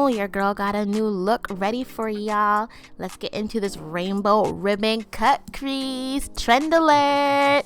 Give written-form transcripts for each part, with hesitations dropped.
your girl got a new look ready for y'all. Let's get into this rainbow ribbon cut crease. Trend alert!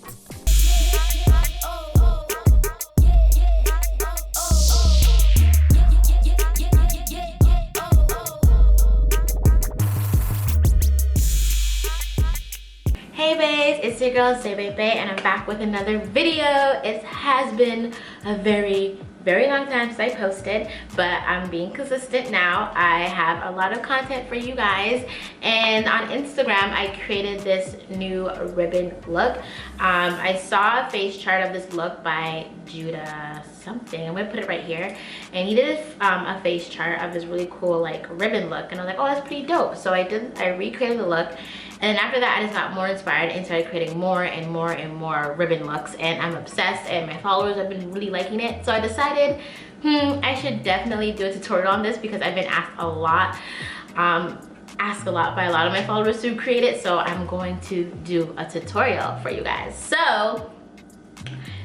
Hey babes, it's your girl Zebebe and I'm back with another video. It has been a very long time since I posted, but I'm being consistent now. I have a lot of content for you guys, and on Instagram I created this new ribbon look. I saw a face chart of this look by Judah something. I'm gonna put it right here, and he did a face chart of this really cool like ribbon look, and I was like, oh, that's pretty dope. So I recreated the look. And then after that, I just got more inspired and started creating more and more ribbon looks, and I'm obsessed, and my followers have been really liking it. So I decided, I should definitely do a tutorial on this because I've been asked a lot by a lot of my followers to create it. So I'm going to do a tutorial for you guys. So,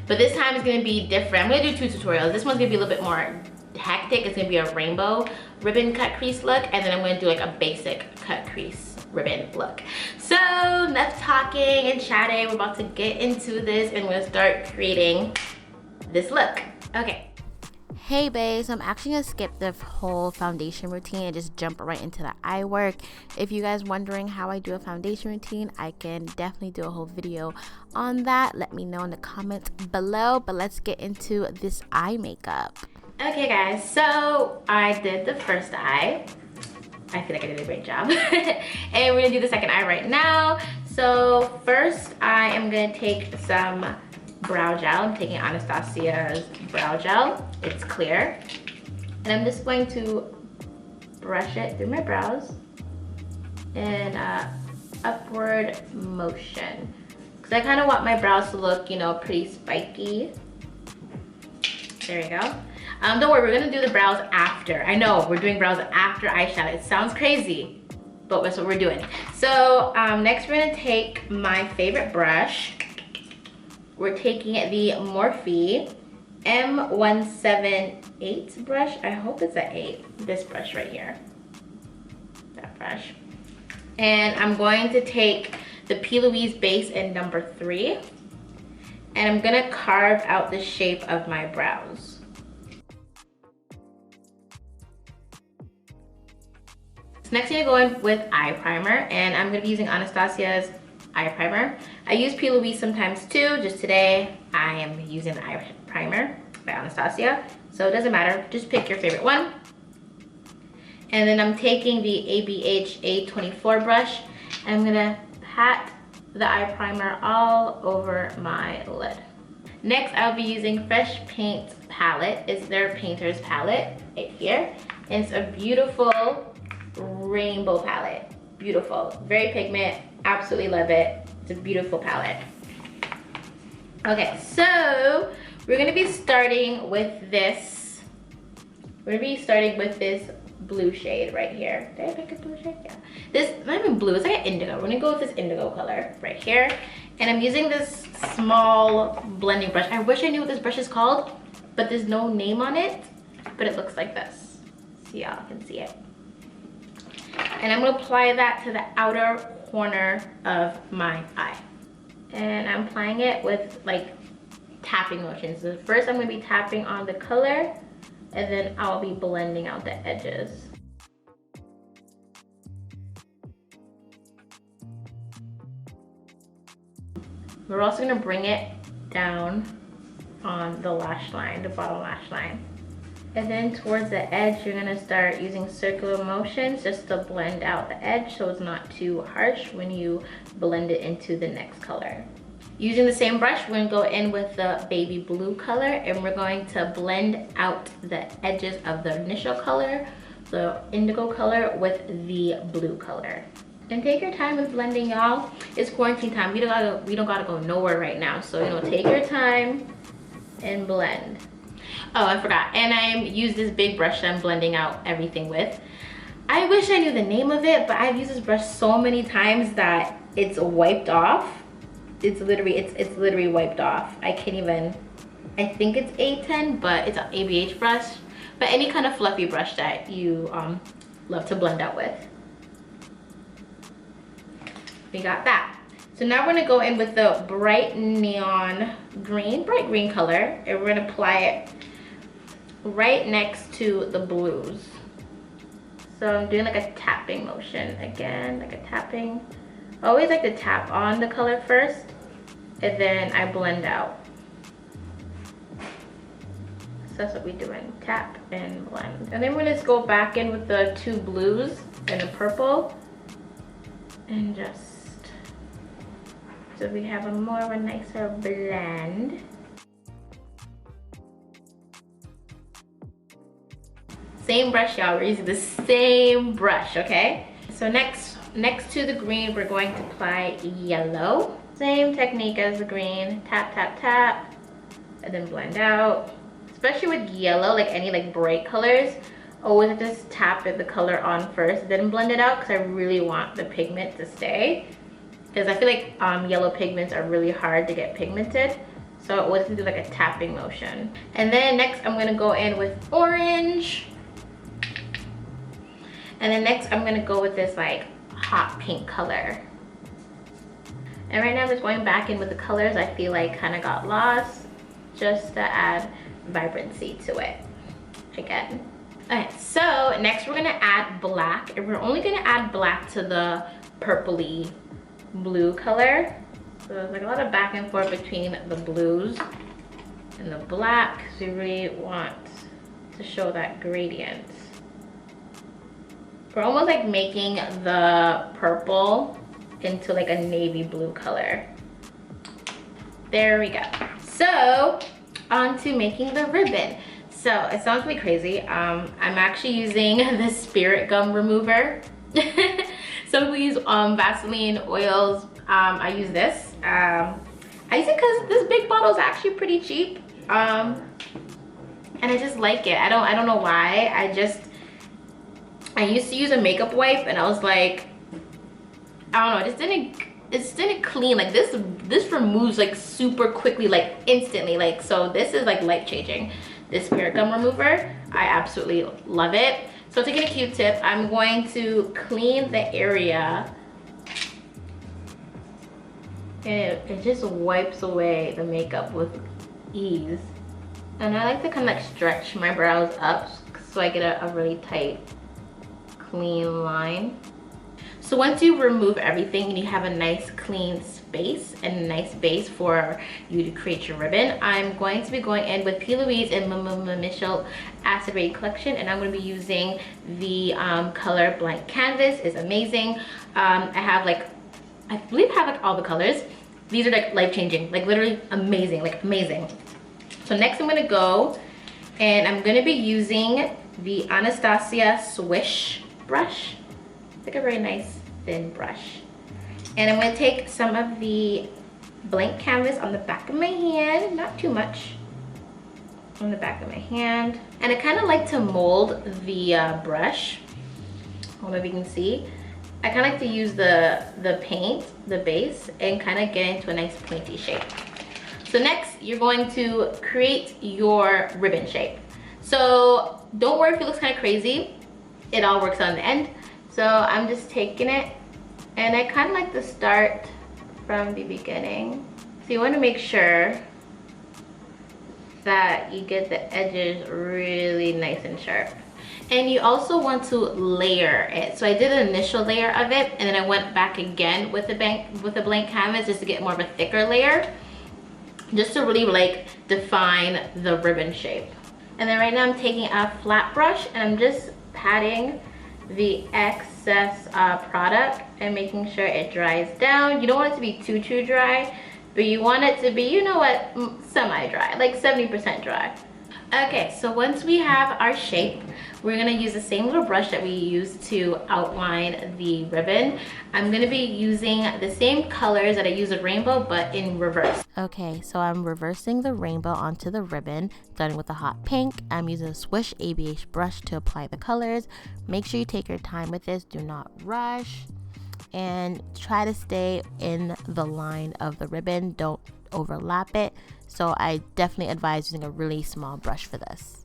but this time it's gonna be different. I'm gonna do two tutorials. This one's gonna be a little bit more hectic. It's gonna be a rainbow ribbon cut crease look, and then I'm gonna do like a basic cut crease ribbon look. So enough talking and chatting. We're about to get into this and we're gonna start creating this look. Okay. Hey babes, I'm actually gonna skip the whole foundation routine and just jump right into the eye work. If you guys wondering how I do a foundation routine, I can definitely do a whole video on that. Let me know in the comments below, but let's get into this eye makeup. Okay guys, so I did the first eye. I feel like I did a great job. And we're gonna do the second eye right now. So first I am gonna take some brow gel. I'm taking Anastasia's brow gel. It's clear. And I'm just going to brush it through my brows in upward motion. Because I kind of want my brows to look, you know, pretty spiky. There we go. Don't worry, we're gonna do the brows after. I know, we're doing brows after eyeshadow. It sounds crazy, but that's what we're doing. So next we're gonna take my favorite brush. We're taking the Morphe M178 brush. I hope it's an 8. This brush right here. That brush. And I'm going to take the P. Louise base in number 3. And I'm gonna carve out the shape of my brows. Next I'm gonna go in with eye primer, and I'm gonna be using Anastasia's eye primer. I use P. Louise sometimes too, just today I am using the eye primer by Anastasia. So it doesn't matter, just pick your favorite one. And then I'm taking the ABH A24 brush, and I'm gonna pat the eye primer all over my lid. Next I'll be using Fresh Paint palette. It's their painter's palette right here. And it's a beautiful rainbow palette. Beautiful, very pigment, absolutely love it. It's a beautiful palette. Okay, so we're gonna be starting with this. We're gonna be starting with this blue shade right here. Did I pick a blue shade? Yeah. This, not even blue, it's like an indigo. We're gonna go with this indigo color right here. And I'm using this small blending brush. I wish I knew what this brush is called, but there's no name on it, but it looks like this. So y'all can see it. And I'm gonna apply that to the outer corner of my eye. And I'm applying it with like tapping motions. So first I'm gonna be tapping on the color, and then I'll be blending out the edges. We're also gonna bring it down on the lash line, the bottom lash line. And then towards the edge, you're gonna start using circular motions just to blend out the edge so it's not too harsh when you blend it into the next color. Using the same brush, we're gonna go in with the baby blue color, and we're going to blend out the edges of the initial color, the indigo color, with the blue color. And take your time with blending, y'all. It's quarantine time. We don't gotta go nowhere right now. So, you know, take your time and blend. Oh, I forgot. And I use this big brush that I'm blending out everything with. I wish I knew the name of it, but I've used this brush so many times that it's wiped off. It's literally wiped off. I can't even, I think it's A10, but it's an ABH brush. but any kind of fluffy brush that you love to blend out with. We got that. So now we're gonna go in with the bright neon green, bright green color, and we're gonna apply it right next to the blues. So I'm doing like a tapping motion again, like a tapping. I always like to tap on the color first, and then I blend out. So that's what we're doing, tap and blend. And then we're gonna just go back in with the two blues and the purple, and just, so we have a more of a nicer blend. Same brush, y'all, we're using the same brush, okay? So next to the green, we're going to apply yellow. Same technique as the green, tap, tap, tap, and then blend out. Especially with yellow, like any like bright colors, always just tap the color on first, then blend it out, because I really want the pigment to stay. Because I feel like yellow pigments are really hard to get pigmented. So I always do like a tapping motion. And then next I'm gonna go in with orange. And then next I'm gonna go with this like hot pink color. And right now I'm just going back in with the colors I feel like kind of got lost, just to add vibrancy to it again. Okay, so next we're gonna add black, and we're only gonna add black to the purpley blue color. So there's like a lot of back and forth between the blues and the black, so we really want to show that gradient. We're almost like making the purple into like a navy blue color. There we go. So on to making the ribbon. So it sounds really crazy. I'm actually using the spirit gum remover. Some people use Vaseline oils. I use this. I use it because this big bottle is actually pretty cheap. And I just like it. I don't know why. I used to use a makeup wipe, and I was like, I don't know, it just didn't clean. Like this removes like super quickly, like instantly. Like, so this is like life-changing. This spirit gum remover, I absolutely love it. So taking a Q-tip, I'm going to clean the area, and it just wipes away the makeup with ease. And I like to kind of like stretch my brows up so I get a really tight, clean line. So once you remove everything and you have a nice clean space and a nice base for you to create your ribbon, I'm going to be going in with P. Louise and Michelle Acid Rain Collection, and I'm going to be using the color Blank Canvas. It's amazing. I have like, I believe I have like all the colors. These are like life-changing, like literally amazing, like amazing. So next I'm going to go, and I'm going to be using the Anastasia Swish brush. It's like a very nice thin brush. And I'm going to take some of the blank canvas on the back of my hand, not too much, on the back of my hand. And I kind of like to mold the brush. I don't know if you can see. I kind of like to use the paint, the base, and kind of get into a nice pointy shape. So next, you're going to create your ribbon shape. So don't worry if it looks kind of crazy. It all works on the end. So I'm just taking it, and I kind of like to start from the beginning. So you want to make sure that you get the edges really nice and sharp. And you also want to layer it. So I did an initial layer of it, and then I went back again with the blank canvas just to get more of a thicker layer, just to really like define the ribbon shape. And then right now I'm taking a flat brush, and I'm just patting the excess product and making sure it dries down. You don't want it to be too dry, but you want it to be, you know what, semi-dry, like 70% dry. Okay, so once we have our shape, we're gonna use the same little brush that we used to outline the ribbon. I'm gonna be using the same colors that I use a rainbow, but in reverse. Okay, so I'm reversing the rainbow onto the ribbon, starting with the hot pink. I'm using a Swish ABH brush to apply the colors. Make sure you take your time with this, do not rush, and try to stay in the line of the ribbon, don't overlap it. So I definitely advise using a really small brush for this.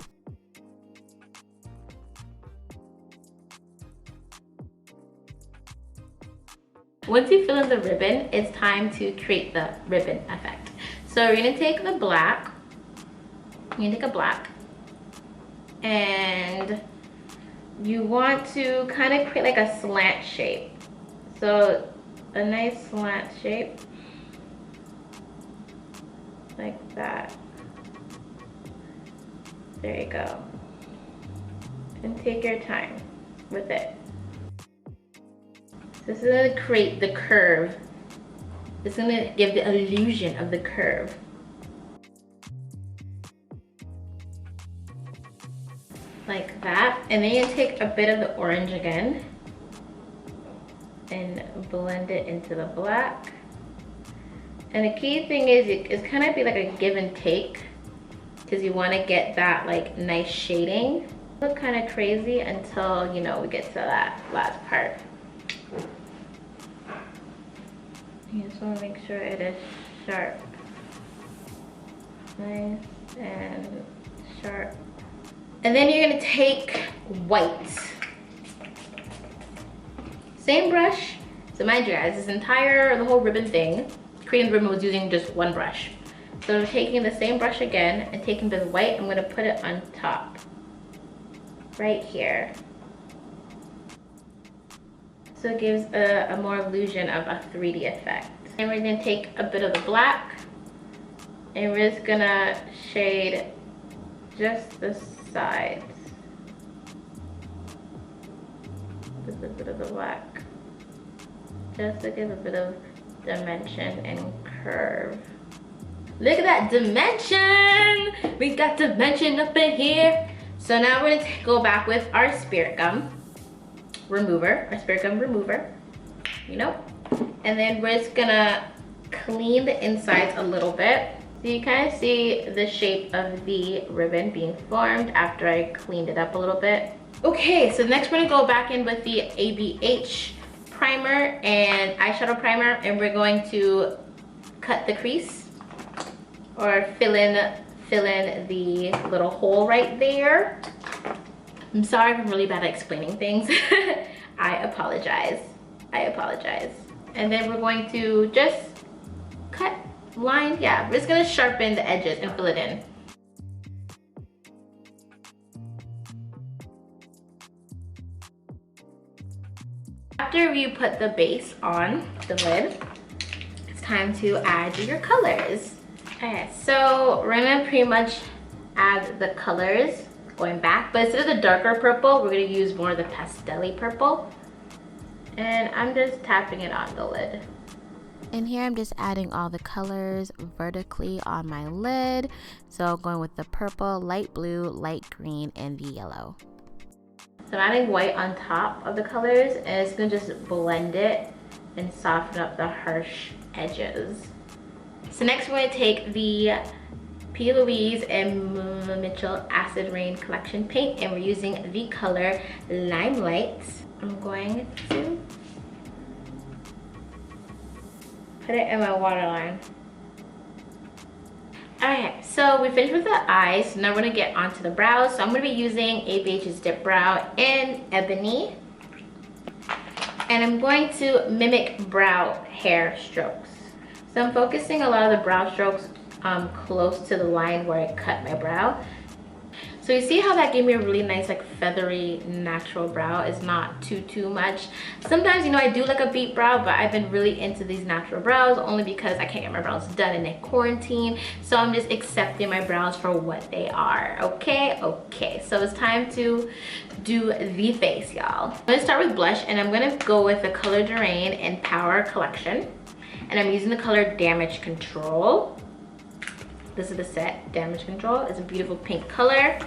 Once you fill in the ribbon, it's time to create the ribbon effect. So we're gonna take the black, and you want to kind of create like a slant shape. So a nice slant shape, like that. There you go. And take your time with it. This is gonna create the curve. This is gonna give the illusion of the curve. Like that. And then you take a bit of the orange again and blend it into the black. And the key thing is it's kind of be like a give and take, because you want to get that like nice shading. Look kind of crazy until, you know, we get to that last part. You just want to make sure it is sharp. Nice and sharp. And then you're going to take white. Same brush. So mind you guys, the whole ribbon thing, creating the ribbon was using just one brush. So I'm taking the same brush again and taking the white, I'm going to put it on top. Right here. So it gives a more illusion of a 3D effect. And we're gonna take a bit of the black and we're just gonna shade just the sides. Just a bit of the black. Just to give a bit of dimension and curve. Look at that dimension! We got dimension up in here. So now we're gonna go back with our spirit gum remover, you know? And then we're just gonna clean the insides a little bit. So you kind of see the shape of the ribbon being formed after I cleaned it up a little bit. Okay, so next we're gonna go back in with the ABH primer and eyeshadow primer, and we're going to cut the crease or fill in the little hole right there. I'm sorry if I'm really bad at explaining things. I apologize. And then we're going to just cut line. Yeah, we're just gonna sharpen the edges and fill it in. After you put the base on the lid, it's time to add your colors. Okay, so we're gonna pretty much add the colors going back, but instead of the darker purple, we're gonna use more of the pastel-y purple. And I'm just tapping it on the lid. And here I'm just adding all the colors vertically on my lid. So going with the purple, light blue, light green, and the yellow. So I'm adding white on top of the colors, and it's gonna just blend it and soften up the harsh edges. So next we're gonna take the P. Louise and Mitchell Acid Rain Collection paint, and we're using the color Limelight. I'm going to put it in my waterline. Okay, so we finished with the eyes. Now we're gonna get onto the brows. So I'm gonna be using ABH's Dip Brow in Ebony. And I'm going to mimic brow hair strokes. So I'm focusing a lot of the brow strokes close to the line where I cut my brow. So you see how that gave me a really nice like feathery natural brow. It's not too much. Sometimes, you know, I do like a beat brow, but I've been really into these natural brows only because I can't get my brows done in a quarantine. So I'm just accepting my brows for what they are. Okay, so it's time to do the face, y'all. I'm gonna start with blush, and I'm gonna go with the color Durain in Power Collection, and I'm using the color Damage Control. This is the set Damage Control. It's a beautiful pink color.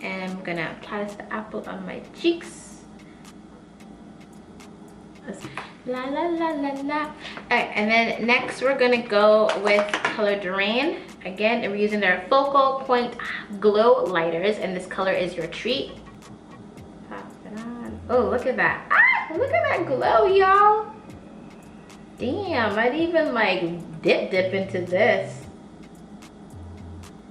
And I'm gonna apply this to the apple on my cheeks. La la la la la. Alright, and then next we're gonna go with color Durain. Again, and we're using their Focal Point Glow Lighters, and this color is Your Treat. Pop it on. Oh, look at that. Ah, look at that glow, y'all. Damn, I'd even like dip into this.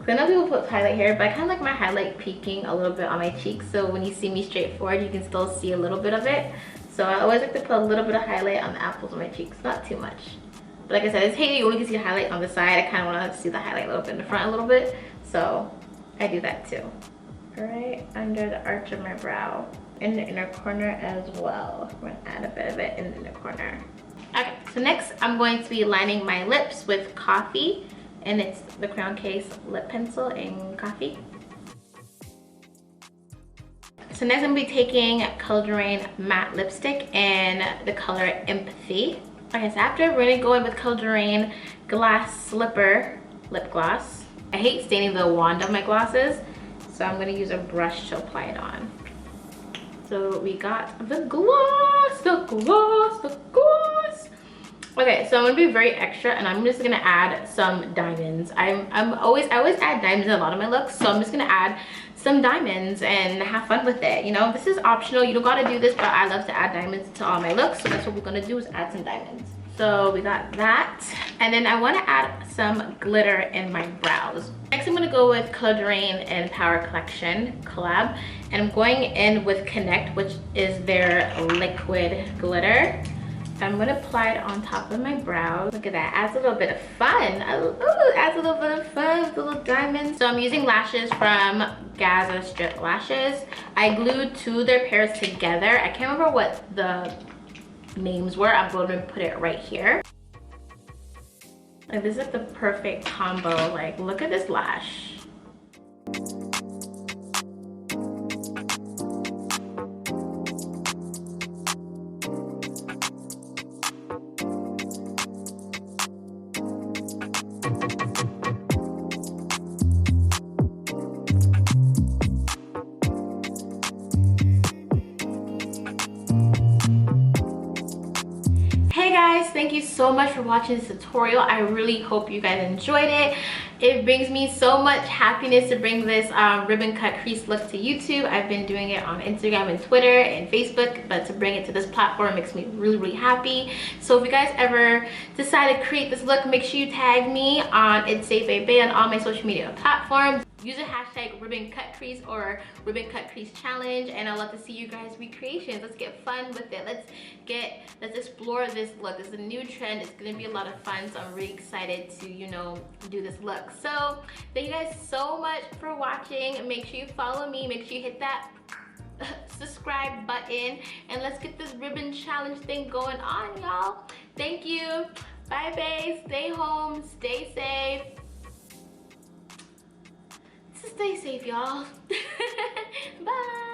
I know people put highlight here, but I kind of like my highlight peeking a little bit on my cheeks, so when you see me straight forward, you can still see a little bit of it. So I always like to put a little bit of highlight on the apples of my cheeks, not too much. But like I said, it's hey, you only can see the highlight on the side. I kind of want to see the highlight a little bit in the front a little bit, so I do that too. Right under the arch of my brow, in the inner corner as well. I'm gonna add a bit of it in the inner corner. Okay, so next I'm going to be lining my lips with Coffee, and it's the Crown Case lip pencil in Coffee. So next I'm gonna be taking Color matte lipstick in the color Empathy. Okay, so after we're gonna go in with Color Glass Slipper lip gloss. I hate staining the wand of my glosses, so I'm gonna use a brush to apply it on. So we got the gloss, the gloss, the gloss. Okay, so I'm gonna be very extra, and I'm just gonna add some diamonds. I always add diamonds in a lot of my looks, so I'm just gonna add some diamonds and have fun with it. You know, this is optional. You don't gotta do this, but I love to add diamonds to all my looks, so that's what we're gonna do, is add some diamonds. So we got that, and then I want to add some glitter in my brows. Next I'm going to go with Color and Power Collection collab, and I'm going in with Connect, which is their liquid glitter. I'm going to apply it on top of my brows. Look at that, adds a little bit of fun. Ooh, adds a little bit of fun with the little diamonds. So I'm using lashes from Gaza Strip Lashes. I glued two of their pairs together. I can't remember what the names were. I'm going to put it right here. Like, this is the perfect combo. Like, look at this lash. Hey guys, thank you so much for watching this tutorial. I really hope you guys enjoyed it. It brings me so much happiness to bring this ribbon cut crease look to YouTube. I've been doing it on Instagram and Twitter and Facebook, but to bring it to this platform makes me really happy. So if you guys ever decide to create this look, make sure you tag me on It's Safe Baby on all my social media platforms. Use the hashtag ribbon cut crease or ribbon cut crease challenge, and I'd love to see you guys recreations. Let's get fun with it. Let's explore this look. It's a new trend. It's gonna be a lot of fun, so I'm really excited to, you know, do this look. So thank you guys so much for watching. Make sure you follow me. Make sure you hit that subscribe button, and let's get this ribbon challenge thing going on, y'all. Thank you. Bye, babes. Stay home. Stay safe. Stay safe, y'all. Bye.